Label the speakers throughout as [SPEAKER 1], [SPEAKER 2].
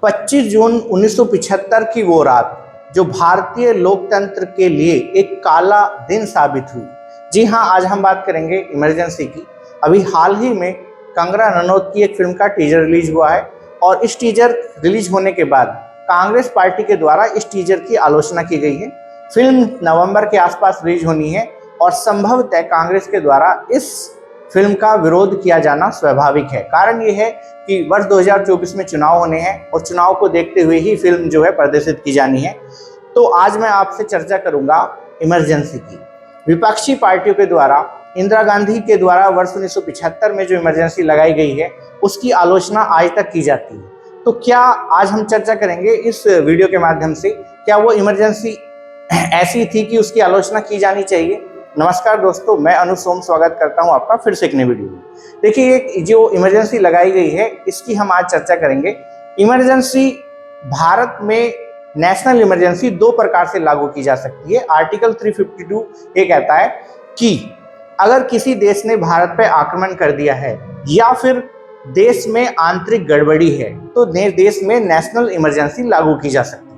[SPEAKER 1] 25 जून 1975 की वो रात जो भारतीय लोकतंत्र के लिए एक काला दिन साबित हुई। जी हाँ, आज हम बात करेंगे इमरजेंसी की। अभी हाल ही में कंगना रनौत की एक फिल्म का टीजर रिलीज हुआ है और इस टीजर रिलीज होने के बाद कांग्रेस पार्टी के द्वारा इस टीजर की आलोचना की गई है। फिल्म नवंबर के आसपास रिलीज होनी है और संभवतः कांग्रेस के द्वारा इस फिल्म का विरोध किया जाना स्वाभाविक है। कारण ये है कि वर्ष 2024 में चुनाव होने हैं और चुनाव को देखते हुए ही फिल्म जो है प्रदर्शित की जानी है। तो आज मैं आपसे चर्चा करूंगा इमरजेंसी की। विपक्षी पार्टियों के द्वारा इंदिरा गांधी के द्वारा वर्ष 1975 में जो इमरजेंसी लगाई गई है उसकी आलोचना आज तक की जाती है। तो क्या आज हम चर्चा करेंगे इस वीडियो के माध्यम से, क्या वो इमरजेंसी ऐसी थी कि उसकी आलोचना की जानी चाहिए। नमस्कार दोस्तों, मैं अनुज सोम स्वागत करता हूं आपका फिर से एक नई वीडियो में। देखिए, एक जो इमरजेंसी लगाई गई है इसकी हम आज चर्चा करेंगे। इमरजेंसी भारत में नेशनल इमरजेंसी दो प्रकार से लागू की जा सकती है। आर्टिकल 352 ये कहता है कि अगर किसी देश ने भारत पर आक्रमण कर दिया है या फिर देश में आंतरिक गड़बड़ी है तो देश में नेशनल इमरजेंसी लागू की जा सकती है।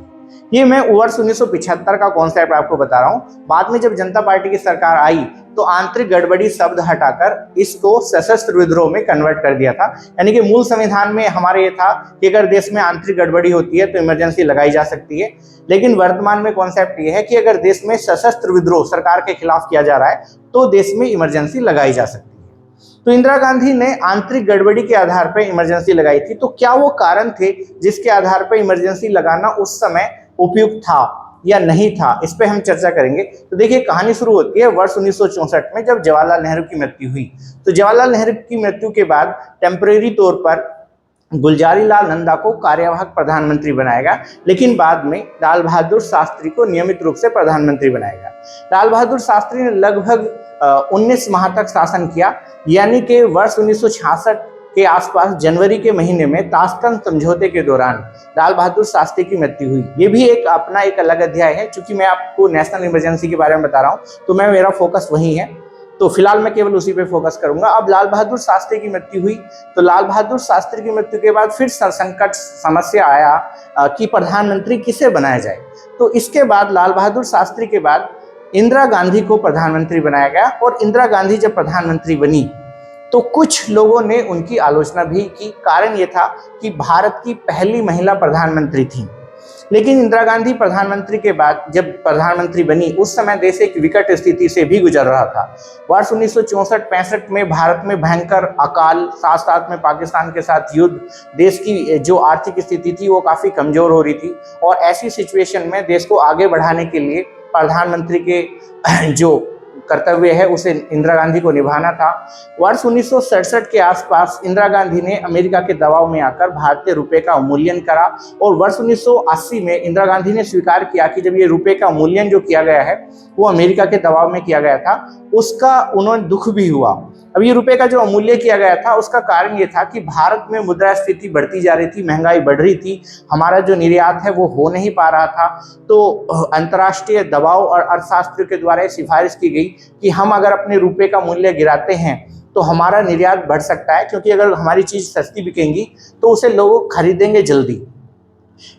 [SPEAKER 1] ये मैं वर्ष 1975 का कॉन्सेप्ट आपको बता रहा हूँ। बाद में जब जनता पार्टी की सरकार आई तो आंतरिक गड़बड़ी शब्द हटाकर इसको सशस्त्र विद्रोह में कन्वर्ट कर दिया था। यानी कि मूल संविधान में हमारे ये था कि अगर देश में आंतरिक गड़बड़ी होती है तो इमरजेंसी लगाई जा सकती है, लेकिन वर्तमान में कॉन्सेप्ट ये है कि अगर देश में सशस्त्र विद्रोह सरकार के खिलाफ किया जा रहा है तो देश में इमरजेंसी लगाई जा सकती है। तो इंदिरा गांधी ने आंतरिक गड़बड़ी के आधार पर इमरजेंसी लगाई थी। तो क्या वो कारण थे जिसके आधार पर इमरजेंसी लगाना उस समय उपयुक्त था या नहीं था, इस पे हम चर्चा करेंगे। तो देखिए, कहानी शुरू होती है वर्ष 1964 में जब जवाहरलाल नेहरू की मृत्यु हुई। तो जवाहरलाल नेहरू की मृत्यु के बाद टेम्परेरी तौर पर गुलजारी लाल नंदा को कार्यवाहक प्रधानमंत्री बनाया गया, लेकिन बाद में लाल बहादुर शास्त्री को नियमित रूप से प्रधानमंत्री बनाया गया। लाल बहादुर शास्त्री ने लगभग 19 माह तक शासन किया, यानी कि वर्ष 1966 के आसपास जनवरी के महीने में ताशकंद समझौते के दौरान लाल बहादुर शास्त्री की मृत्यु हुई। ये भी एक अपना एक अलग अध्याय है। चूंकि मैं आपको नेशनल इमरजेंसी के बारे में बता रहा हूँ तो मेरा फोकस वही है, तो फिलहाल मैं केवल उसी पे फोकस करूंगा। अब लाल बहादुर शास्त्री की मृत्यु हुई तो लाल बहादुर शास्त्री की मृत्यु के बाद फिर संकट समस्या आया कि प्रधानमंत्री किसे बनाया जाए। तो इसके बाद लाल बहादुर शास्त्री के बाद इंदिरा गांधी को प्रधानमंत्री बनाया गया और इंदिरा गांधी जब प्रधानमंत्री बनी तो कुछ लोगों ने उनकी आलोचना भी की। कारण ये था कि भारत की पहली महिला प्रधानमंत्री थी। लेकिन इंदिरा गांधी प्रधानमंत्री के बाद जब प्रधानमंत्री बनी उस समय देश एक विकट स्थिति से भी गुजर रहा था। वर्ष 1964-65 में भारत में भयंकर अकाल, साथ साथ में पाकिस्तान के साथ युद्ध, देश की जो आर्थिक स्थिति थी वो काफ़ी कमज़ोर हो रही थी और ऐसी सिचुएशन में देश को आगे बढ़ाने के लिए प्रधानमंत्री के जो कर्तव्य है उसे इंदिरा गांधी को निभाना था। वर्ष 1967 के आसपास इंदिरा गांधी ने अमेरिका के दबाव में आकर भारतीय रुपए का अवमूल्यन करा और वर्ष 1980 में इंदिरा गांधी ने स्वीकार किया कि जब ये रुपए का अवमूल्यन जो किया गया है वो अमेरिका के दबाव में किया गया था, उसका उन्होंने दुख भी हुआ। अब ये रुपए का जो अवमूल्य किया गया था उसका कारण ये था कि भारत में मुद्रास्फीति बढ़ती जा रही थी, महंगाई बढ़ रही थी, हमारा जो निर्यात है वो हो नहीं पा रहा था। तो अंतर्राष्ट्रीय दबाव और अर्थशास्त्र के द्वारा सिफारिश की गई कि हम अगर अपने रुपए का मूल्य गिराते हैं तो हमारा निर्यात बढ़ सकता है, क्योंकि अगर हमारी चीज़ सस्ती बिकेंगी तो उसे लोग खरीदेंगे जल्दी।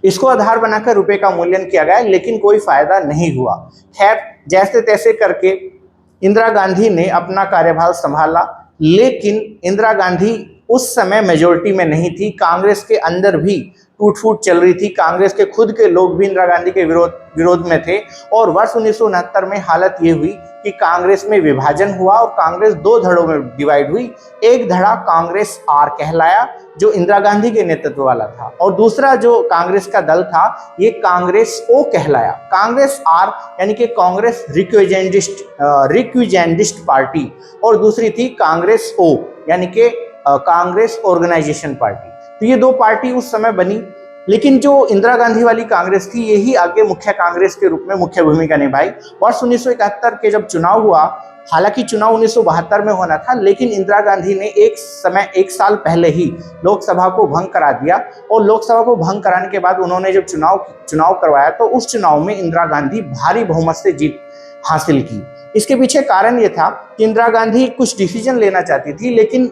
[SPEAKER 1] इसको आधार बनाकर रुपए का मूल्यन किया गया, लेकिन कोई फायदा नहीं हुआ। खैर, जैसे तैसे करके इंदिरा गांधी ने अपना कार्यभार संभाला, लेकिन इंदिरा गांधी उस समय मेजोरिटी में नहीं थी। कांग्रेस के अंदर भी टूट फूट चल रही थी। कांग्रेस के खुद के लोग भी इंदिरा गांधी के विरोध में थे और वर्ष 1969 में हालत ये हुई कि कांग्रेस में विभाजन हुआ और कांग्रेस दो धड़ों में डिवाइड हुई। एक धड़ा कांग्रेस आर कहलाया जो इंदिरा गांधी के नेतृत्व वाला था और दूसरा जो कांग्रेस का दल था ये कांग्रेस ओ कहलाया। कांग्रेस आर यानी कि कांग्रेस रिक्विजेंडिस्ट पार्टी और दूसरी थी कांग्रेस ओ यानी कि कांग्रेस ऑर्गेनाइजेशन पार्टी। तो ये दो पार्टी उस समय बनी, लेकिन जो इंदिरा गांधी वाली कांग्रेस थी यही आगे मुख्य कांग्रेस के रूप में मुख्य भूमिका निभाई। वर्ष 1971 के जब चुनाव हुआ, हालांकि चुनाव 1972 में होना था, लेकिन इंदिरा गांधी ने एक साल पहले ही लोकसभा को भंग करा दिया और लोकसभा को भंग कराने के बाद उन्होंने जब चुनाव करवाया तो उस चुनाव में इंदिरा गांधी भारी बहुमत से जीत हासिल की। इसके पीछे कारण ये था कि इंदिरा गांधी कुछ डिसीजन लेना चाहती थी, लेकिन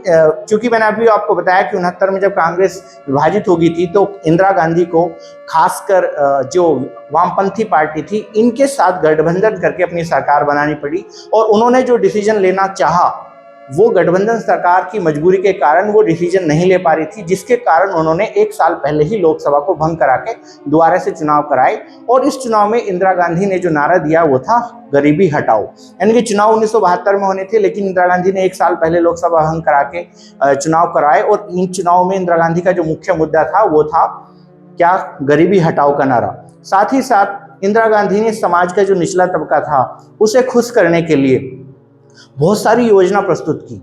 [SPEAKER 1] चूंकि मैंने अभी आपको बताया कि 69 में जब कांग्रेस विभाजित हो गई थी तो इंदिरा गांधी को खासकर जो वामपंथी पार्टी थी इनके साथ गठबंधन करके अपनी सरकार बनानी पड़ी, और उन्होंने जो डिसीजन लेना चाहा वो गठबंधन सरकार की मजबूरी के कारण वो डिसीजन नहीं ले पा रही थी, जिसके कारण उन्होंने 1 साल पहले ही लोकसभा को भंग करा के दोबारा से चुनाव कराए। और इस चुनाव में इंदिरा गांधी ने जो नारा दिया वो था गरीबी हटाओ। यानी कि चुनाव 1972 में होने थे, लेकिन इंदिरा गांधी ने 1 साल पहले लोकसभा भंग करा के चुनाव कराए, और इन चुनाव में इंदिरा गांधी का जो मुख्य मुद्दा था वो था क्या, गरीबी हटाओ का नारा। साथ ही साथ इंदिरा गांधी ने समाज का जो निचला तबका था उसे खुश करने के लिए बहुत सारी योजना प्रस्तुत की।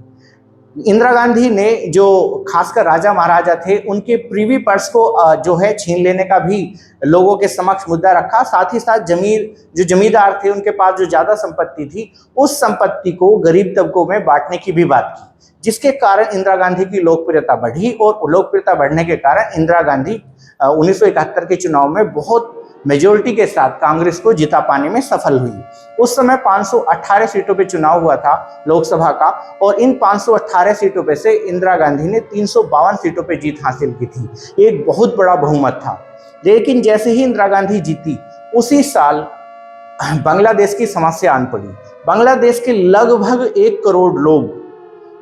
[SPEAKER 1] इंदिरा गांधी ने जो खासकर राजा महाराजा थे उनके प्रीवी पर्स को जो है छीन लेने का भी लोगों के समक्ष मुद्दा रखा। साथ ही साथ जो जमींदार थे उनके पास जो ज्यादा संपत्ति थी उस संपत्ति को गरीब तबकों में बांटने की भी बात की, जिसके कारण इंदिरा गांधी की लोकप्रियता बढ़ी, और लोकप्रियता बढ़ने के कारण इंदिरा गांधी 1971 के चुनाव में बहुत मेजोरिटी के साथ कांग्रेस को जिता पाने में सफल हुई। उस समय 518 सीटों पे चुनाव हुआ था लोकसभा का, और इन 518 सीटों पे से इंदिरा गांधी ने 352 सीटों पे जीत हासिल की थी। ये एक बहुत बड़ा बहुमत था। लेकिन जैसे ही इंदिरा गांधी जीती उसी साल बांग्लादेश की समस्या आन पड़ी। बांग्लादेश के लगभग 1 करोड़ लोग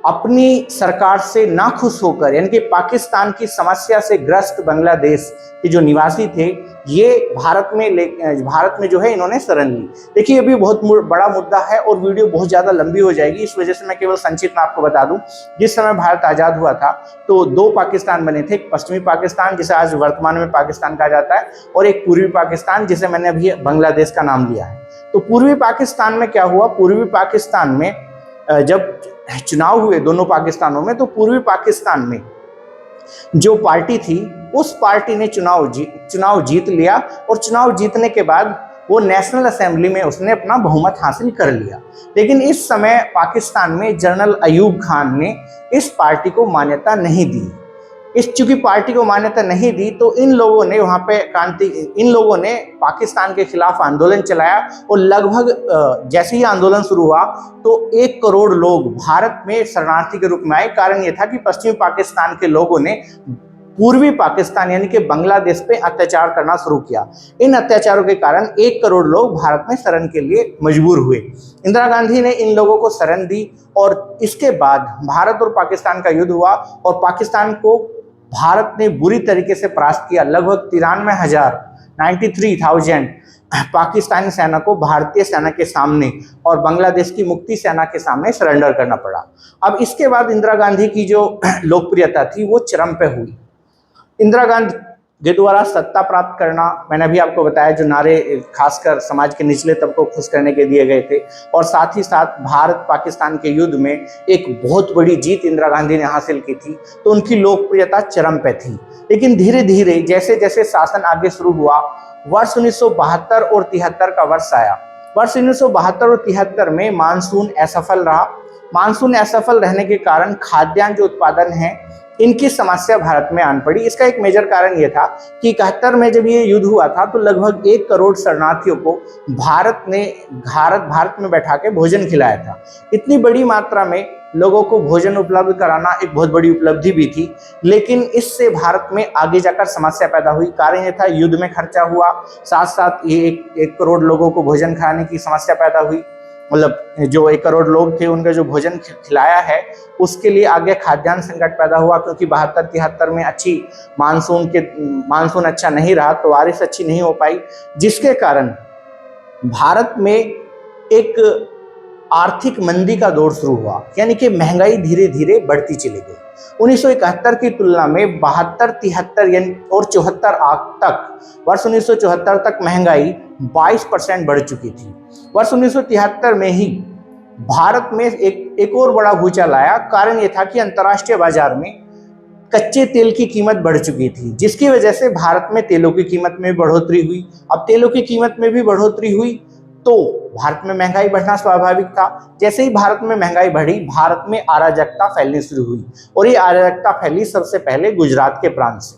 [SPEAKER 1] अपनी सरकार से नाखुश होकर, यानी कि पाकिस्तान की समस्या से ग्रस्त बांग्लादेश के जो निवासी थे ये भारत में जो है इन्होंने शरण ली। देखिए ये भी बहुत बड़ा मुद्दा है और वीडियो बहुत ज़्यादा लंबी हो जाएगी, इस वजह से मैं केवल संक्षिप्त में आपको बता दूं। जिस समय भारत आज़ाद हुआ था तो 2 पाकिस्तान बने थे, एक पश्चिमी पाकिस्तान जिसे आज वर्तमान में पाकिस्तान कहा जाता है, और एक पूर्वी पाकिस्तान जिसे मैंने अभी बांग्लादेश का नाम लिया है। तो पूर्वी पाकिस्तान में क्या हुआ, पूर्वी पाकिस्तान में जब चुनाव हुए दोनों पाकिस्तानों में, तो पूर्वी पाकिस्तान में जो पार्टी थी उस पार्टी ने चुनाव जीत लिया, और चुनाव जीतने के बाद वो नेशनल असेंबली में उसने अपना बहुमत हासिल कर लिया। लेकिन इस समय पाकिस्तान में जनरल अयूब खान ने इस पार्टी को मान्यता नहीं दी। चूंकि पार्टी को मान्यता नहीं दी तो इन लोगों ने पाकिस्तान के खिलाफ आंदोलन चलाया, और लगभग जैसे ही आंदोलन शुरू हुआ तो 1 करोड़ लोग भारत में शरणार्थी के रूप में आए। कारण यह था कि पश्चिमी पाकिस्तान के लोगों ने पूर्वी पाकिस्तान यानी कि बांग्लादेश पे अत्याचार करना शुरू किया। इन अत्याचारों के कारण 1 करोड़ लोग भारत में शरण के लिए मजबूर हुए। इंदिरा गांधी ने इन लोगों को शरण दी, और इसके बाद भारत और पाकिस्तान का युद्ध हुआ, और पाकिस्तान को भारत ने बुरी तरीके से परास्त किया। लगभग 93,000 पाकिस्तानी सेना को भारतीय सेना के सामने और बांग्लादेश की मुक्ति सेना के सामने सरेंडर करना पड़ा। अब इसके बाद इंदिरा गांधी की जो लोकप्रियता थी वो चरम पे हुई। इंदिरा गांधी के द्वारा सत्ता प्राप्त करना, मैंने अभी आपको बताया जो नारे खासकर समाज के निचले तबकों को खुश करने के दिए गए थे, और साथ ही साथ भारत पाकिस्तान के युद्ध में एक बहुत बड़ी जीत इंदिरा गांधी ने हासिल की थी, तो उनकी लोकप्रियता चरम पे थी। लेकिन धीरे धीरे जैसे जैसे शासन आगे शुरू हुआ, वर्ष 1972 और 73 का वर्ष आया। वर्ष 1972 और 73 में मानसून असफल रहा। मानसून असफल रहने के कारण खाद्यान्न जो उत्पादन है इनकी समस्या भारत में आन पड़ी। इसका एक मेजर कारण यह था कि 71 में जब ये युद्ध हुआ था तो लगभग 1 करोड़ शरणार्थियों को भारत में बैठा के भोजन खिलाया था। इतनी बड़ी मात्रा में लोगों को भोजन उपलब्ध कराना एक बहुत बड़ी उपलब्धि भी थी, लेकिन इससे भारत में आगे जाकर समस्या पैदा हुई। कारण यह था युद्ध में खर्चा हुआ, साथ साथ ये 1 करोड़ लोगों को भोजन खाने की समस्या पैदा हुई। मतलब जो 1 करोड़ लोग थे उनका जो भोजन खिलाया है उसके लिए आगे खाद्यान्न संकट पैदा हुआ, क्योंकि 72-73 में मानसून अच्छा नहीं रहा तो बारिश अच्छी नहीं हो पाई, जिसके कारण भारत में एक आर्थिक मंदी का दौर शुरू हुआ, यानी कि महंगाई धीरे धीरे बढ़ती चली गई। 1971 की तुलना में 72, 73 और 74 तक वर्ष 1974 तक महंगाई 22% बढ़ चुकी थी। वर्ष 1973 में ही भारत में एक और बड़ा भूचाल आया। कारण यह था कि अंतर्राष्ट्रीय बाजार में कच्चे तेल की कीमत बढ़ चुकी थी, जिसकी वजह से भारत में तेलों की कीमत में बढ़ोतरी हुई। अब तेलों की कीमत में भी बढ़ोतरी हुई तो भारत में महंगाई बढ़ना स्वाभाविक था। जैसे ही भारत में महंगाई बढ़ी, भारत में अराजकता फैलनी शुरू हुई, और ये अराजकता फैली सबसे पहले गुजरात के प्रांत से।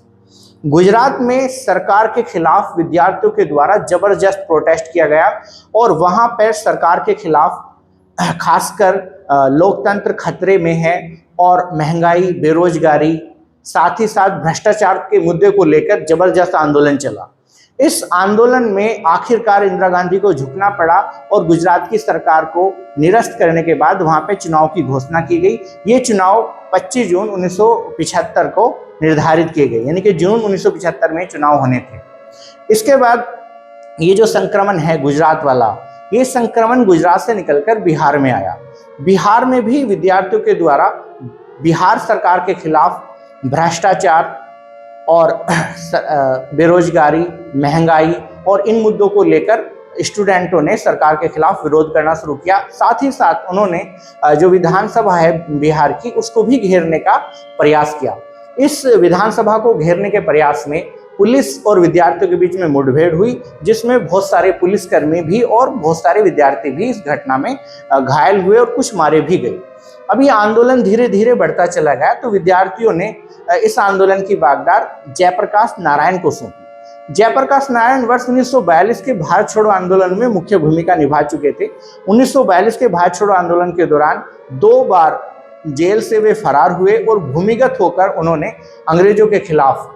[SPEAKER 1] गुजरात में सरकार के खिलाफ विद्यार्थियों के द्वारा जबरदस्त प्रोटेस्ट किया गया, और वहां पर सरकार के खिलाफ खासकर लोकतंत्र खतरे में है और महंगाई, बेरोजगारी, साथ ही साथ भ्रष्टाचार के मुद्दे को लेकर जबरदस्त आंदोलन चला। इस आंदोलन में आखिरकार इंदिरा गांधी को झुकना पड़ा और गुजरात की सरकार को निरस्त करने के बाद वहां पे चुनाव की घोषणा की गई। ये चुनाव 25 जून 1975 को निर्धारित किए गए, यानी कि जून 1975 में चुनाव होने थे। इसके बाद ये जो संक्रमण है गुजरात वाला, ये संक्रमण गुजरात से निकलकर बिहार में आया। बिहार में भी विद्यार्थियों के द्वारा बिहार सरकार के खिलाफ भ्रष्टाचार और बेरोजगारी, महंगाई और इन मुद्दों को लेकर स्टूडेंटों ने सरकार के खिलाफ विरोध करना शुरू किया। साथ ही साथ उन्होंने जो विधानसभा है बिहार की, उसको भी घेरने का प्रयास किया। इस विधानसभा को घेरने के प्रयास में पुलिस और विद्यार्थियों के बीच में मुठभेड़ हुई, जिसमें बहुत सारे पुलिसकर्मी भी और बहुत सारे विद्यार्थी भी इस घटना में घायल हुए और कुछ मारे भी गए। अब ये आंदोलन धीरे धीरे बढ़ता चला गया, तो विद्यार्थियों ने इस आंदोलन की बागडोर जयप्रकाश नारायण को सौंपी। जयप्रकाश नारायण वर्ष 1942 के भारत छोड़ो आंदोलन में मुख्य भूमिका निभा चुके थे। 1942 के भारत छोड़ो आंदोलन के दौरान 2 बार जेल से वे फरार हुए और भूमिगत होकर उन्होंने अंग्रेजों के खिलाफ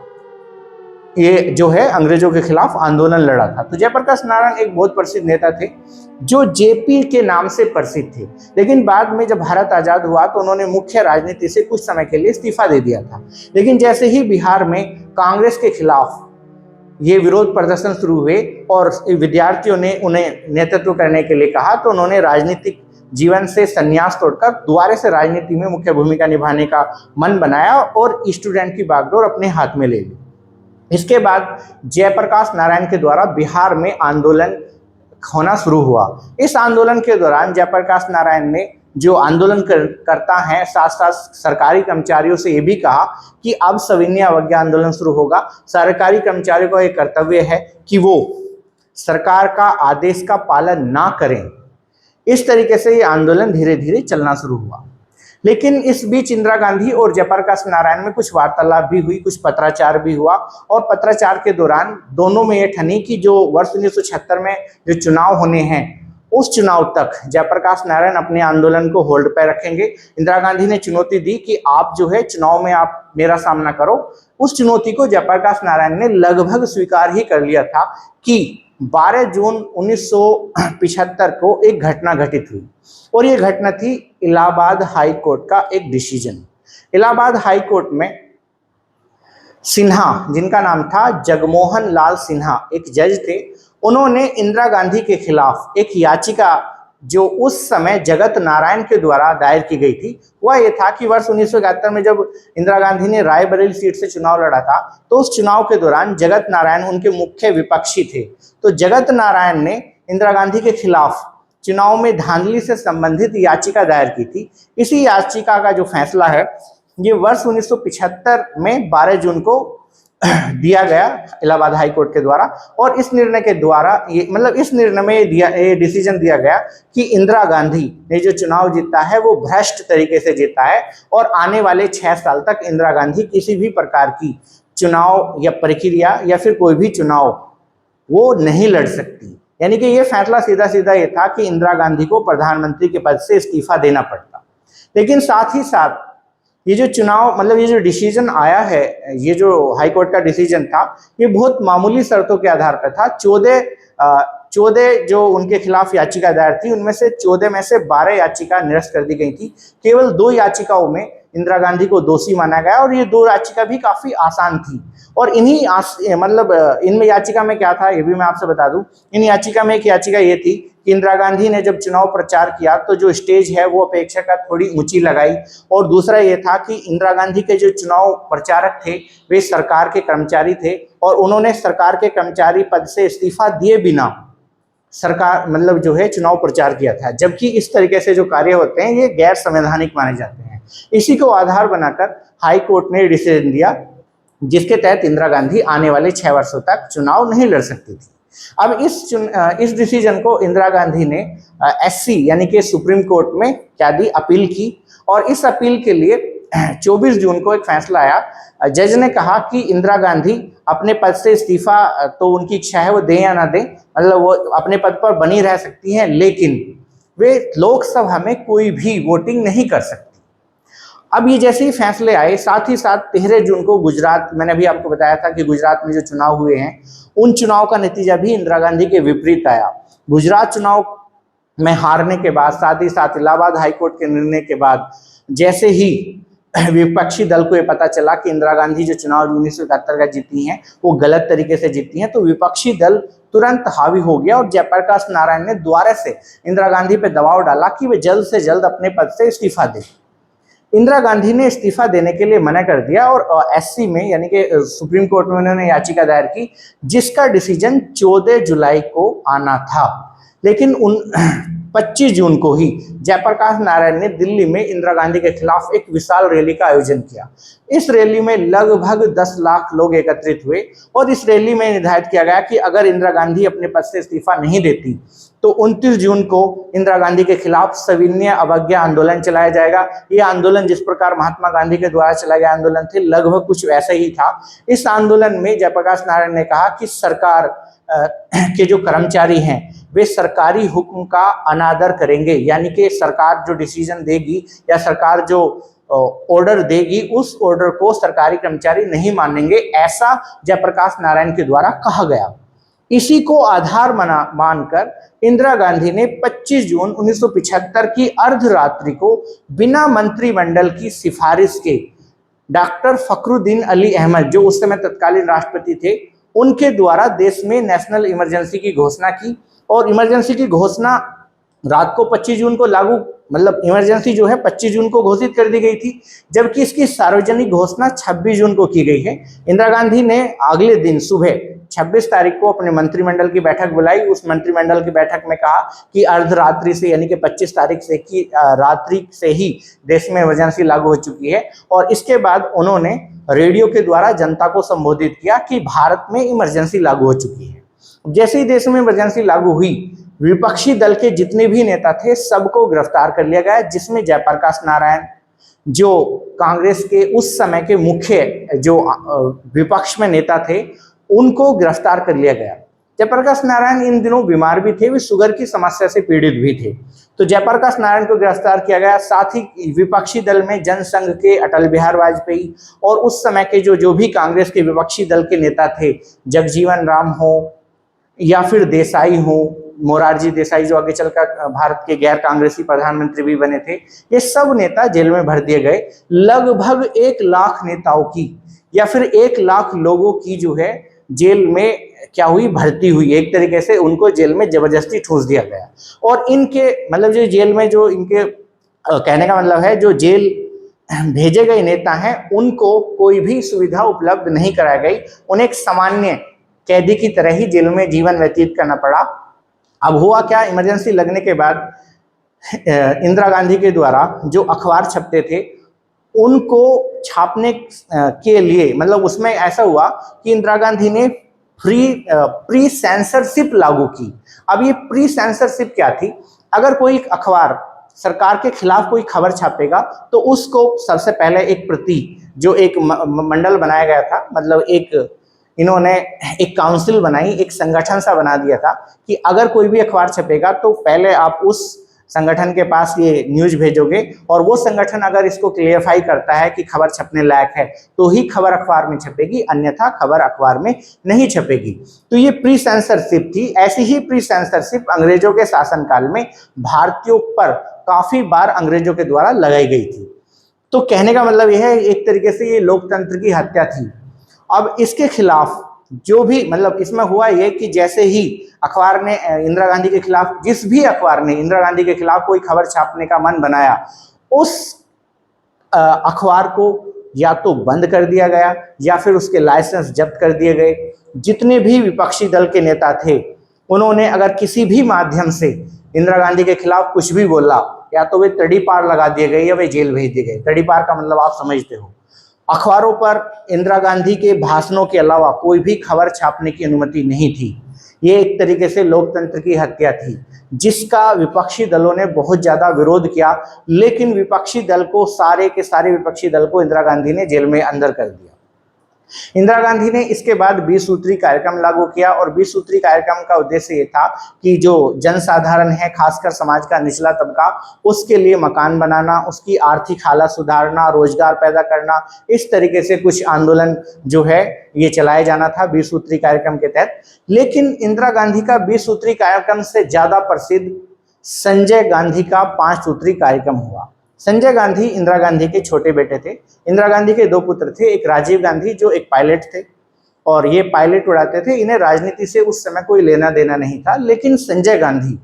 [SPEAKER 1] अंग्रेजों के खिलाफ आंदोलन लड़ा था। तो जयप्रकाश नारायण एक बहुत प्रसिद्ध नेता थे जो जेपी के नाम से प्रसिद्ध थे, लेकिन बाद में जब भारत आजाद हुआ तो उन्होंने मुख्य राजनीति से कुछ समय के लिए इस्तीफा दे दिया था। लेकिन जैसे ही बिहार में कांग्रेस के खिलाफ ये विरोध प्रदर्शन शुरू हुए और विद्यार्थियों ने उन्हें नेतृत्व करने के लिए कहा, तो उन्होंने राजनीतिक जीवन से संन्यास तोड़कर दोबारा से राजनीति में मुख्य भूमिका निभाने का मन बनाया और स्टूडेंट की बागडोर अपने हाथ में ले ली। इसके बाद जयप्रकाश नारायण के द्वारा बिहार में आंदोलन होना शुरू हुआ। इस आंदोलन के दौरान जयप्रकाश नारायण ने जो आंदोलन करता है, साथ साथ सरकारी कर्मचारियों से ये भी कहा कि अब सविनय अवज्ञा आंदोलन शुरू होगा। सरकारी कर्मचारियों का एक कर्तव्य है कि वो सरकार का आदेश का पालन ना करें। इस तरीके से ये आंदोलन धीरे धीरे चलना शुरू हुआ। लेकिन इस बीच इंदिरा गांधी और जयप्रकाश नारायण में कुछ वार्तालाप भी हुई, कुछ पत्राचार भी हुआ और पत्राचार के दौरान दोनों में ये ठनी कि जो वर्ष 1976 में जो चुनाव होने हैं, उस चुनाव तक जयप्रकाश नारायण अपने आंदोलन को होल्ड पर रखेंगे। इंदिरा गांधी ने चुनौती दी कि आप जो है चुनाव में आप मेरा सामना करो। उस चुनौती को जयप्रकाश नारायण ने लगभग स्वीकार ही कर लिया था कि 12 जून 1975 को एक घटना घटित हुई और ये घटना थी इलाहाबाद हाई कोर्ट का एक डिसीजन। इलाहाबाद हाई कोर्ट में सिन्हा, जिनका नाम था जगमोहन लाल सिन्हा, एक जज थे, उन्होंने इंदिरा गांधी के खिलाफ एक याचिका जो उस समय जगत नारायण के द्वारा दायर की गई थी, वह ये था कि वर्ष 1971 में जब इंदिरा गांधी ने रायबरेली सीट से चुनाव लड़ा था, तो उस चुनाव के दौरान जगत नारायण उनके मुख्य विपक्षी थे। तो जगत नारायण ने इंदिरा गांधी के खिलाफ चुनाव में धांधली से संबंधित याचिका दायर की थी। इसी याचिका का जो फैसला है ये वर्ष 1975 में 12 जून को दिया गया इलाहाबाद हाई कोर्ट के द्वारा। और इस निर्णय के द्वारा इस निर्णय में ये डिसीजन दिया गया कि इंदिरा गांधी ने जो चुनाव जीता है वो भ्रष्ट तरीके से जीता है और आने वाले 6 साल तक इंदिरा गांधी किसी भी प्रकार की चुनाव या प्रक्रिया या फिर कोई भी चुनाव वो नहीं लड़ सकती। यानी कि ये फैसला सीधा सीधा ये था कि इंदिरा गांधी को प्रधानमंत्री के पद से इस्तीफा देना पड़ता। लेकिन साथ ही साथ ये जो चुनाव ये जो डिसीजन आया है, ये जो हाई कोर्ट का डिसीजन था, ये बहुत मामूली शर्तों के आधार पर था। 14 जो उनके खिलाफ याचिका दायर थी, उनमें से 14 में से 12 याचिका निरस्त कर दी गई थी। केवल 2 याचिकाओं में इंदिरा गांधी को दोषी माना गया और ये 2 याचिका भी काफी आसान थी। और इनमें याचिका में क्या था ये भी मैं आपसे बता दूं। इन याचिका में एक याचिका ये थी कि इंदिरा गांधी ने जब चुनाव प्रचार किया तो जो स्टेज है वो अपेक्षाकृत थोड़ी ऊंची लगाई। और दूसरा ये था कि इंदिरा गांधी के जो चुनाव प्रचारक थे वे सरकार के कर्मचारी थे और उन्होंने सरकार के कर्मचारी पद से इस्तीफा दिए बिना सरकार जो है चुनाव प्रचार किया था। जबकि इस तरीके से जो कार्य होते हैं ये गैर संवैधानिक माने जाते हैं। इसी को आधार बनाकर हाई कोर्ट ने डिसीजन दिया जिसके तहत इंदिरा गांधी आने वाले 6 वर्षों तक चुनाव नहीं लड़ सकती थी। अब इस डिसीजन को इंदिरा गांधी ने एससी यानी कि सुप्रीम कोर्ट में क्या दी, अपील की। और इस अपील के लिए 24 जून को एक फैसला आया। जज ने कहा कि इंदिरा गांधी अपने पद से इस्तीफा तो उनकी इच्छा है वो दें या ना दें, वो अपने पद पर बनी रह सकती हैं, लेकिन वे लोकसभा में कोई भी वोटिंग नहीं कर सकती। अब ये जैसे ही फैसले आए, साथ ही साथ 13 जून को गुजरात, मैंने अभी आपको बताया था कि गुजरात में जो चुनाव हुए हैं उन चुनाव का नतीजा भी इंदिरा गांधी के विपरीत आया। गुजरात चुनाव में हारने के बाद, साथ ही साथ इलाहाबाद हाईकोर्ट के निर्णय के बाद, जैसे ही विपक्षी दल को ये पता चला कि इंदिरा गांधी जो चुनाव 1971 का जीती हैं वो गलत तरीके से जीती हैं, तो विपक्षी दल तुरंत हावी हो गया और जयप्रकाश नारायण ने दोबारा से इंदिरा गांधी पे दबाव डाला कि वे जल्द से जल्द अपने पद से इस्तीफा दें। इंदिरा गांधी ने इस्तीफा देने के लिए मना कर दिया और एससी में यानी कि सुप्रीम कोर्ट में उन्होंने याचिका दायर की, जिसका डिसीजन 14 जुलाई को आना था। लेकिन 25 जून को ही जयप्रकाश नारायण ने दिल्ली में इंदिरा गांधी के खिलाफ एक विशाल रैली का आयोजन किया। इस रैली में लगभग 10 लाख लोग एकत्रित हुए और इस रैली में निर्धारित किया गया कि अगर इंदिरा गांधी अपने पद से इस्तीफा नहीं देती तो 29 जून को इंदिरा गांधी के खिलाफ सविनय अवज्ञा आंदोलन चलाया जाएगा। यह आंदोलन जिस प्रकार महात्मा गांधी के द्वारा चलाया गया आंदोलन थे, लगभग कुछ वैसा ही था। इस आंदोलन में जयप्रकाश नारायण ने कहा कि सरकार के जो कर्मचारी हैं वे सरकारी हुक्म का अनादर करेंगे, यानी कि सरकार जो डिसीजन देगी या सरकार जो ऑर्डर देगी उस ऑर्डर को सरकारी कर्मचारी नहीं मानेंगे, ऐसा जयप्रकाश नारायण के द्वारा कहा गया। इसी को आधार मानकर इंदिरा गांधी ने 25 जून 1975 की अर्धरात्रि को बिना मंत्रिमंडल की सिफारिश के डॉक्टर फखरुद्दीन अली अहमद, जो उस समय तत्कालीन राष्ट्रपति थे, उनके द्वारा देश में नेशनल इमरजेंसी की घोषणा की। और इमरजेंसी की घोषणा रात को 25 जून को लागू, मतलब इमरजेंसी जो है 25 जून को घोषित कर दी गई थी, जबकि इसकी सार्वजनिक घोषणा 26 जून को की गई है। इंदिरा गांधी ने अगले दिन सुबह 26 तारीख को अपने मंत्रिमंडल की बैठक बुलाई। उस मंत्रिमंडल की बैठक में कहा कि अर्धरात्रि से यानी कि 25 तारीख से की रात्रि से ही देश में इमरजेंसी लागू हो चुकी है। और इसके बाद उन्होंने रेडियो के द्वारा जनता को संबोधित किया कि भारत में इमरजेंसी लागू हो चुकी है। जैसे ही देश में इमरजेंसी लागू हुई, विपक्षी दल के जितने भी नेता थे सबको गिरफ्तार कर लिया गया, जिसमें जयप्रकाश नारायण, जो कांग्रेस के उस समय के मुख्य जो विपक्ष में नेता थे, उनको गिरफ्तार कर लिया गया। जयप्रकाश नारायण इन दिनों बीमार भी थे, वे शुगर की समस्या से पीड़ित भी थे, तो जयप्रकाश नारायण को गिरफ्तार किया गया। साथ ही विपक्षी दल में जनसंघ के अटल बिहारी वाजपेयी और उस समय के जो भी कांग्रेस के विपक्षी दल के नेता थे, जगजीवन राम हो या फिर देसाई हो, मोरारजी देसाई जो आगे चलकर भारत के गैर कांग्रेसी प्रधानमंत्री भी बने थे, ये सब नेता जेल में भर दिए गए। लगभग 1 लाख नेताओं की या फिर 1 लाख लोगों की जो है जेल में क्या हुई, भर्ती हुई। एक तरीके से उनको जेल में जबरदस्ती ठूस दिया गया। और इनके मतलब जो जेल में जो इनके कहने का मतलब है, जो जेल भेजे गए नेता हैं उनको कोई भी सुविधा उपलब्ध नहीं कराई गई। उन्हें एक सामान्य कैदी की तरह ही जेल में जीवन व्यतीत करना पड़ा। अब हुआ क्या, इमरजेंसी लगने के बाद इंदिरा गांधी के द्वारा जो अखबार छपते थे उनको छापने के लिए, मतलब उसमें ऐसा हुआ कि इंदिरा गांधी ने प्री सेंसरशिप लागू की। अब ये प्री सेंसरशिप क्या थी, अगर कोई अखबार सरकार के खिलाफ कोई खबर छापेगा तो उसको सबसे पहले एक प्रति, जो एक मंडल बनाया गया था, मतलब इन्होंने एक काउंसिल बनाई, एक संगठन सा बना दिया था कि अगर कोई भी अखबार छपेगा तो पहले आप उस संगठन के पास ये न्यूज भेजोगे और वो संगठन अगर इसको क्लियरफाई करता है कि खबर छपने लायक है तो ही खबर अखबार में छपेगी, अन्यथा खबर अखबार में नहीं छपेगी। तो ये प्री सेंसरशिप थी। ऐसी ही प्री सेंसरशिप अंग्रेजों के शासनकाल में भारतीयों पर काफी बार अंग्रेजों के द्वारा लगाई गई थी। तो कहने का मतलब यह है, एक तरीके से ये लोकतंत्र की हत्या थी। अब इसके खिलाफ जो भी, मतलब इसमें हुआ ये कि जैसे ही अखबार ने इंदिरा गांधी के खिलाफ, जिस भी अखबार ने इंदिरा गांधी के खिलाफ कोई खबर छापने का मन बनाया, उस अखबार को या तो बंद कर दिया गया या फिर उसके लाइसेंस जब्त कर दिए गए। जितने भी विपक्षी दल के नेता थे उन्होंने अगर किसी भी माध्यम से इंदिरा गांधी के खिलाफ कुछ भी बोला, या तो वे तड़ीपार लगा दिए गए या वे जेल भेज दिए गए। तड़ीपार का मतलब आप समझते हो। अखबारों पर इंदिरा गांधी के भाषणों के अलावा कोई भी खबर छापने की अनुमति नहीं थी। ये एक तरीके से लोकतंत्र की हत्या थी, जिसका विपक्षी दलों ने बहुत ज्यादा विरोध किया। लेकिन विपक्षी दल को, सारे के सारे विपक्षी दल को इंदिरा गांधी ने जेल में अंदर कर दिया। इंदिरा गांधी ने इसके बाद 20 सूत्री कार्यक्रम लागू किया और 20 सूत्री कार्यक्रम का उद्देश्य ये था कि जो जनसाधारण है, खासकर समाज का निचला तबका, उसके लिए मकान बनाना, उसकी आर्थिक हालत सुधारना, रोजगार पैदा करना, इस तरीके से कुछ आंदोलन जो है ये चलाया जाना था 20 सूत्री कार्यक्रम के तहत। लेकिन इंदिरा गांधी का 20 सूत्री कार्यक्रम से ज्यादा प्रसिद्ध संजय गांधी का 5 सूत्री कार्यक्रम हुआ। संजय गांधी इंदिरा गांधी के छोटे बेटे थे। इंदिरा गांधी के 2 पुत्र थे, एक राजीव गांधी जो एक पायलट थे और ये पायलट उड़ाते थे। इन्हें राजनीति से उस समय कोई लेना देना नहीं था, लेकिन संजय गांधी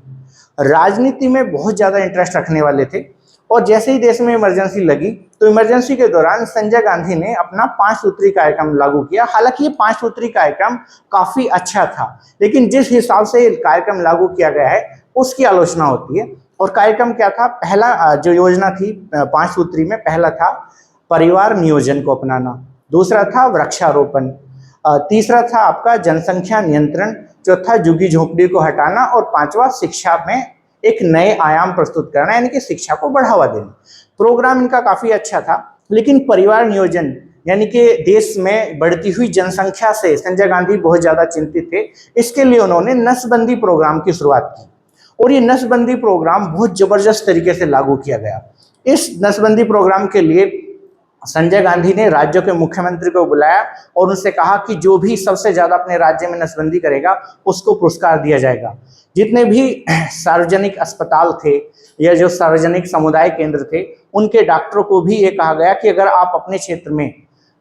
[SPEAKER 1] राजनीति में बहुत ज्यादा इंटरेस्ट रखने वाले थे और जैसे ही देश में इमरजेंसी लगी तो इमरजेंसी के दौरान संजय गांधी ने अपना 5 सूत्री कार्यक्रम लागू किया। हालांकि ये 5 सूत्री कार्यक्रम काफी अच्छा था, लेकिन जिस हिसाब से कार्यक्रम लागू किया गया है उसकी आलोचना होती है। और कार्यक्रम क्या था? पहला जो योजना थी 5 सूत्री में, पहला था परिवार नियोजन को अपनाना, दूसरा था वृक्षारोपण, तीसरा था आपका जनसंख्या नियंत्रण, चौथा झुग्गी झोंपड़ी को हटाना और 5वां शिक्षा में एक नए आयाम प्रस्तुत करना, यानी कि शिक्षा को बढ़ावा देना। प्रोग्राम इनका काफी अच्छा था, लेकिन परिवार नियोजन यानी कि देश में बढ़ती हुई जनसंख्या से संजय गांधी बहुत ज्यादा चिंतित थे। इसके लिए उन्होंने नसबंदी प्रोग्राम की शुरुआत की और ये नसबंदी प्रोग्राम बहुत जबरदस्त तरीके से लागू किया गया। इस नसबंदी प्रोग्राम के लिए संजय गांधी ने राज्यों के मुख्यमंत्री को बुलाया और उनसे कहा कि जो भी सबसे ज्यादा अपने राज्य में नसबंदी करेगा उसको पुरस्कार दिया जाएगा। जितने भी सार्वजनिक अस्पताल थे या जो सार्वजनिक समुदाय केंद्र थे, उनके डॉक्टरों को भी ये कहा गया कि अगर आप अपने क्षेत्र में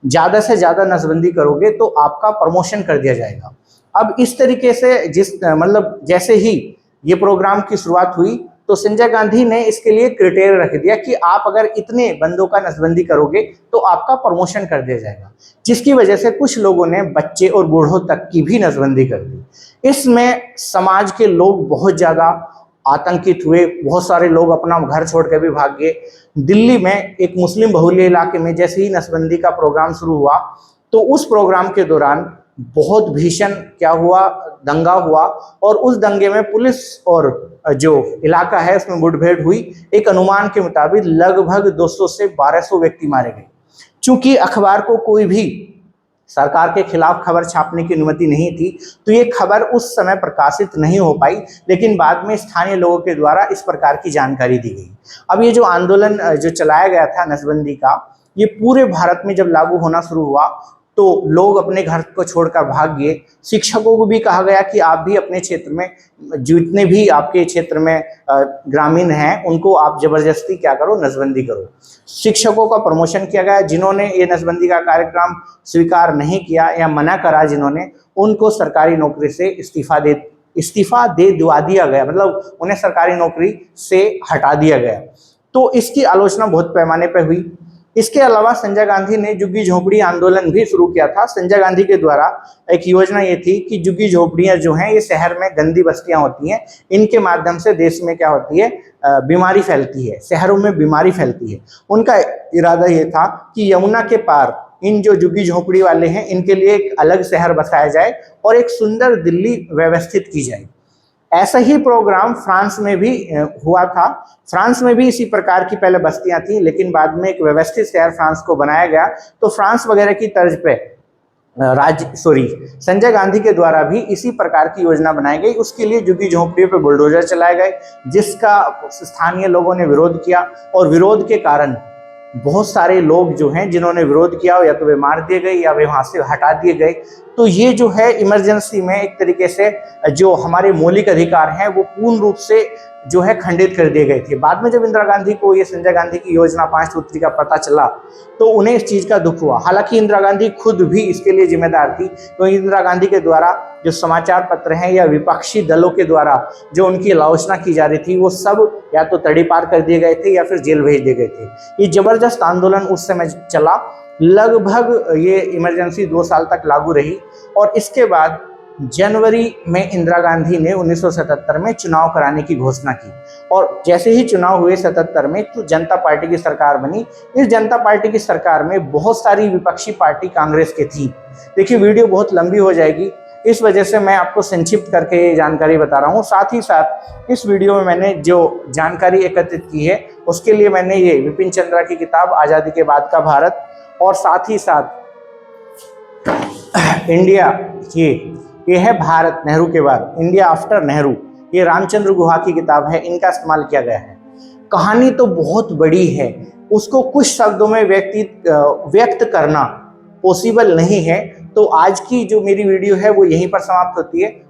[SPEAKER 1] ज्यादा से ज्यादा नसबंदी करोगे तो आपका प्रमोशन कर दिया जाएगा। अब इस तरीके से जैसे ही ये प्रोग्राम की शुरुआत हुई तो संजय गांधी ने इसके लिए क्राइटेरिया रख दिया कि आप अगर इतने बंदों का नसबंदी करोगे तो आपका प्रमोशन कर दिया जाएगा, जिसकी वजह से कुछ लोगों ने बच्चे और बूढ़ों तक की भी नसबंदी कर दी। इसमें समाज के लोग बहुत ज्यादा आतंकित हुए, बहुत सारे लोग अपना घर छोड़ कर भी भाग गए। दिल्ली में एक मुस्लिम बहुल्य इलाके में जैसे ही नसबंदी का प्रोग्राम शुरू हुआ तो उस प्रोग्राम के दौरान बहुत भीषण क्या हुआ, दंगा हुआ और उस दंगे में पुलिस और जो इलाका है उसमें मुठभेड़ हुई। एक अनुमान के मुताबिक लगभग 200 से 1200 व्यक्ति मारे गए। चूंकि अखबार को कोई भी सरकार के खिलाफ खबर छापने की अनुमति नहीं थी तो ये खबर उस समय प्रकाशित नहीं हो पाई, लेकिन बाद में स्थानीय लोगों के द्वारा इस प्रकार की जानकारी दी गई। अब ये जो आंदोलन जो चलाया गया था नसबंदी का, ये पूरे भारत में जब लागू होना शुरू हुआ तो लोग अपने घर को छोड़कर भाग गए। शिक्षकों को भी कहा गया कि आप भी अपने क्षेत्र में जितने भी आपके क्षेत्र में ग्रामीण हैं उनको आप जबरदस्ती क्या करो, नसबंदी करो। शिक्षकों का प्रमोशन किया गया। जिन्होंने ये नसबंदी का कार्यक्रम स्वीकार नहीं किया या मना करा जिन्होंने, उनको सरकारी नौकरी से इस्तीफा दे दिया गया, मतलब उन्हें सरकारी नौकरी से हटा दिया गया। तो इसकी आलोचना बहुत पैमाने पर हुई। इसके अलावा संजय गांधी ने झुग्गी झोपड़ी आंदोलन भी शुरू किया था। संजय गांधी के द्वारा एक योजना ये थी कि झुग्गी झोपड़ियां जो हैं ये शहर में गंदी बस्तियां होती हैं, इनके माध्यम से देश में क्या होती है, बीमारी फैलती है, शहरों में बीमारी फैलती है। उनका इरादा ये था कि यमुना के पार इन जो झुग्गी झोपड़ी वाले हैं इनके लिए एक अलग शहर बसाया जाए और एक सुंदर दिल्ली व्यवस्थित की जाए। ऐसा ही प्रोग्राम फ्रांस में भी हुआ था। फ्रांस में भी इसी प्रकार की पहले बस्तियां थी, लेकिन बाद में एक व्यवस्थित शहर फ्रांस को बनाया गया। तो फ्रांस वगैरह की तर्ज पे संजय गांधी के द्वारा भी इसी प्रकार की योजना बनाई गई। उसके लिए झुग्गी झोंपड़ियों पे बुलडोजर चलाए गए, जिसका स्थानीय लोगों ने विरोध किया और विरोध के कारण बहुत सारे लोग जो हैं जिन्होंने विरोध किया या तो वे मार दिए गए या वे वहां से हटा दिए गए। तो ये जो है इमरजेंसी में एक तरीके से जो हमारे मौलिक अधिकार हैं वो पूर्ण रूप से जो है खंडित कर दिए गए थे। बाद में जब इंदिरा गांधी को ये संजय गांधी की योजना 5 सूत्री का पता चला तो उन्हें इस चीज का दुख हुआ। हालांकि इंदिरा गांधी खुद भी इसके लिए जिम्मेदार थी, तो इंदिरा गांधी के द्वारा जो समाचार पत्र हैं या विपक्षी दलों के द्वारा जो उनकी आलोचना की जा रही थी वो सब या तो तड़ीपार कर दिए गए थे या फिर जेल भेज दिए गए थे। ये जबरदस्त आंदोलन उस समय चला। लगभग ये इमरजेंसी 2 साल तक लागू रही और इसके बाद जनवरी में इंदिरा गांधी ने 1977 में चुनाव कराने की घोषणा की और जैसे ही चुनाव हुए 77 में तो जनता पार्टी की सरकार बनी। इस जनता पार्टी की सरकार में बहुत सारी विपक्षी पार्टी कांग्रेस की थी। देखिए वीडियो बहुत लंबी हो जाएगी, इस वजह से मैं आपको संक्षिप्त करके ये जानकारी बता रहा हूँ। साथ ही साथ इस वीडियो में मैंने जो जानकारी एकत्रित की है उसके लिए मैंने ये विपिन चंद्रा की किताब आज़ादी के बाद का भारत और साथ ही साथ इंडिया, ये है भारत नेहरू के बाद, इंडिया आफ्टर नेहरू, ये रामचंद्र गुहा की किताब है, इनका इस्तेमाल किया गया है। कहानी तो बहुत बड़ी है, उसको कुछ शब्दों में व्यक्त करना पॉसिबल नहीं है, तो आज की जो मेरी वीडियो है वो यहीं पर समाप्त होती है।